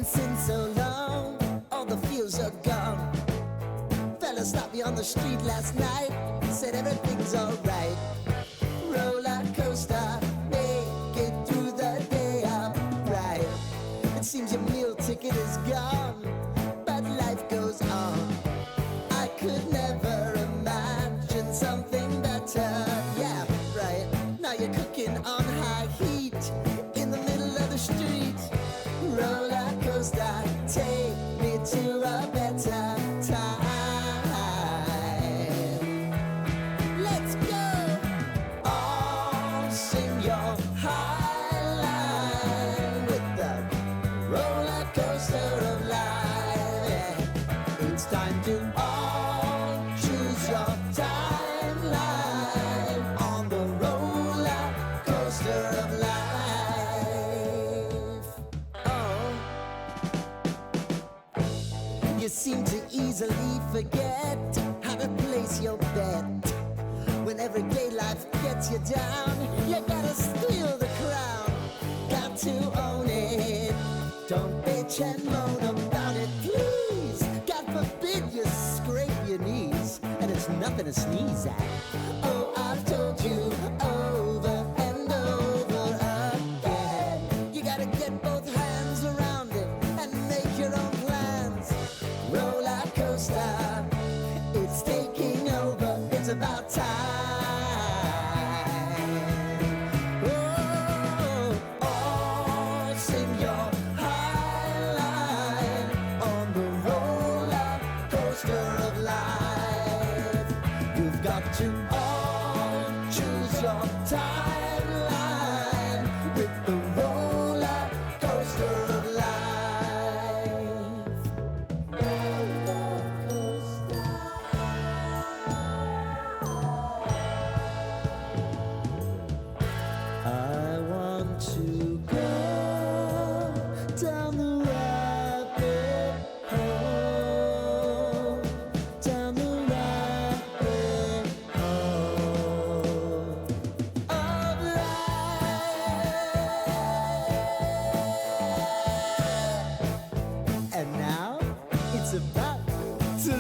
Dancing so long, all the feels are gone. Fella stopped me on the street last night, said everything's alright. Roller coaster, make it through the day upright. It seems your meal ticket is gone, but life goes on. I could never imagine something better. Yeah, right. Now you're cooking on high heat in the middle of the street. Roller coaster, take me to a better time. Let's go! All sing your high line with the roller coaster of life. Yeah. It's time to all choose your timeline on the roller coaster of life. Oh, you seem to easily forget how to place your bet. When everyday life gets you down, you gotta steal the crown. Got to own it. Don't bitch and moan about it, please. God forbid you scrape your knees, and it's nothing to sneeze at. Oh, I've told you over and over again. You gotta get both hands around it and make your own plans. Roller coaster, it's taking over. It's about time. Oh, all sing your high line on the roller coaster of life. You've got to all choose your timeline with the roller coaster of life. Roller coaster. I want to go down the rabbit hole, down the rabbit hole of life. And now it's about to